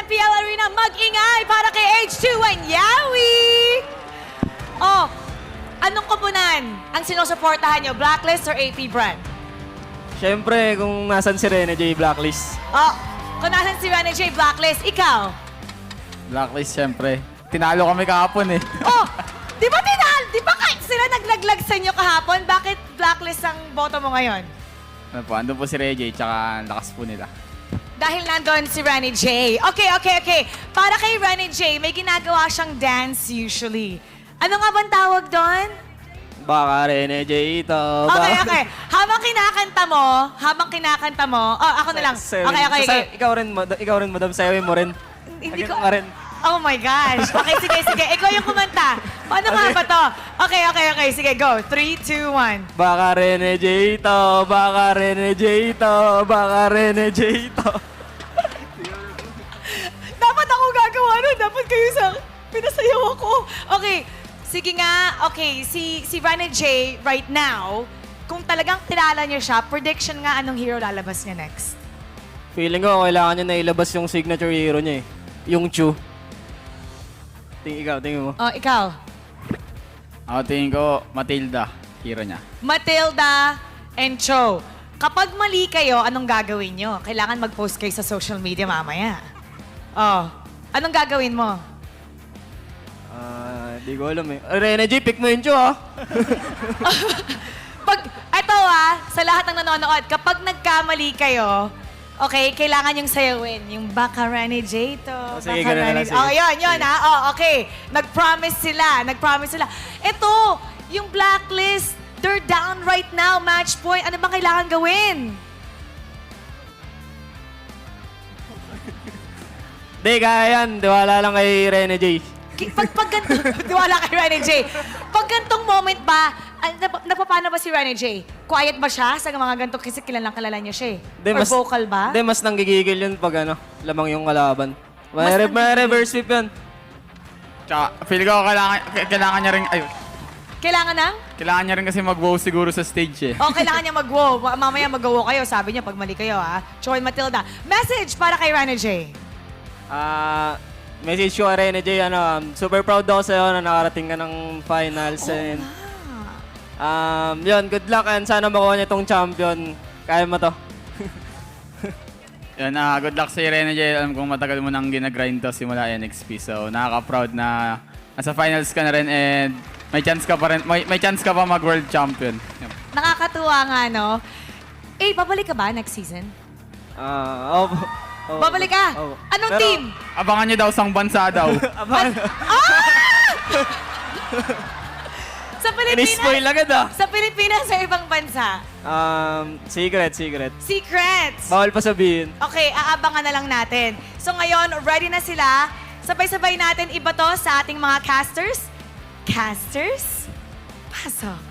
MPL Arena, mag-ingay para kay H2 and Yawi! Oh, anong koponan ang sinusuportahan nyo? Blacklist or AP brand? Siyempre, kung nasan si Rene J. Blacklist. Oh, kung nasan si Rene J. Blacklist, ikaw? Blacklist, syempre. Tinalo kami kahapon eh. Oh, di ba kahit sila naglaglag sa inyo kahapon? Bakit Blacklist ang boto mo ngayon? Ano po, andun po si Reggie, tsaka ang lakas po nila. Dahil nandun si Rene J. Okay. Para kay Rene J, may ginagawa siyang dance usually. Ano nga bang tawag doon? Baka Rene J. ito. Okay. Habang kinakanta mo, oh, ako na lang. Okay. Ikaw rin, madam. Sayawin mo rin. Hindi ko, Ka rin. oh my gosh. Okay, sige. Ikaw yung kumanta. Paano nga ba to? Okay. Sige, go. 3, 2, 1. Baka Rene J. ito. Baka Rene J. ito. Baka Rene J. ito. Dapat ako gagawa nun. Dapat kayo sa... Pinasayaw ako. Okay. Sige nga. Okay. Si Rene J right now, kung talagang kilala niyo siya, prediction nga anong hero lalabas niya next. Feeling ko, kailangan niya na ilabas yung signature hero niya eh. Yung Chu. Tingin mo. Oh, ikaw. Ako tingin ko, Matilda, hero niya. Matilda and Cho. Kapag mali kayo, anong gagawin nyo? Kailangan mag-post kayo sa social media mamaya. Oh, anong gagawin mo? Di ko alam eh. Rene J, pick mo yung Chu ah. Sa lahat ng nanonood, kapag nagkamali kayo, okay, kailangan yung sayawin. Yung baka Rene J to. Sige, baka ganun na Rene lang, sige. Oh, yun Sige. ha. Oh, okay. Nag-promise sila. Ito, yung blacklist, they're down right now, match point. Ano bang kailangan gawin? Di, kaya yan. Diwala lang kay Rene J. Pag wala kay Rene J. Pag gantong moment ba, napapano ba si Rene J? Quiet ba siya sa mga gantong kasi kilala niya siya eh? Or vocal ba? Di, mas nanggigigil yun pag lamang yung kalaban. May reverse sweep yun. Tsaka, feel ko kailangan niya rin, Kailangan niya rin kasi mag-wow siguro sa stage eh. O, kailangan niya mag-wow. Mamaya mag-wow kayo. Sabi niya, pag mali kayo, ha? Cho and Matilda. Message para kay Rene J. Message ko kay Rene J, super proud ako sa'yo na nakarating ka ng finals. And, yun, good luck and sana makuha niya itong champion. Kaya mo to. Yan, good luck sa Rene J. Alam kong matagal mo nang ginagrind to simula NXP. So, nakaka-proud na nasa finals ka na rin and may chance ka pa rin, may chance ka pa mag-world champion. Yan. Nakakatuwa nga, no? Eh, babalik ka ba next season? Babalik ka? Anong Pero, team? Abangan niyo daw sang bansa daw. Sa Inispoil Pilipinas? agad Sa Pilipinas sa ibang bansa? Secret. Secrets. Bawal pa sabihin. Okay, aabangan na lang natin. So ngayon, ready na sila. Sabay-sabay natin iba to sa ating mga casters. Casters, pasok.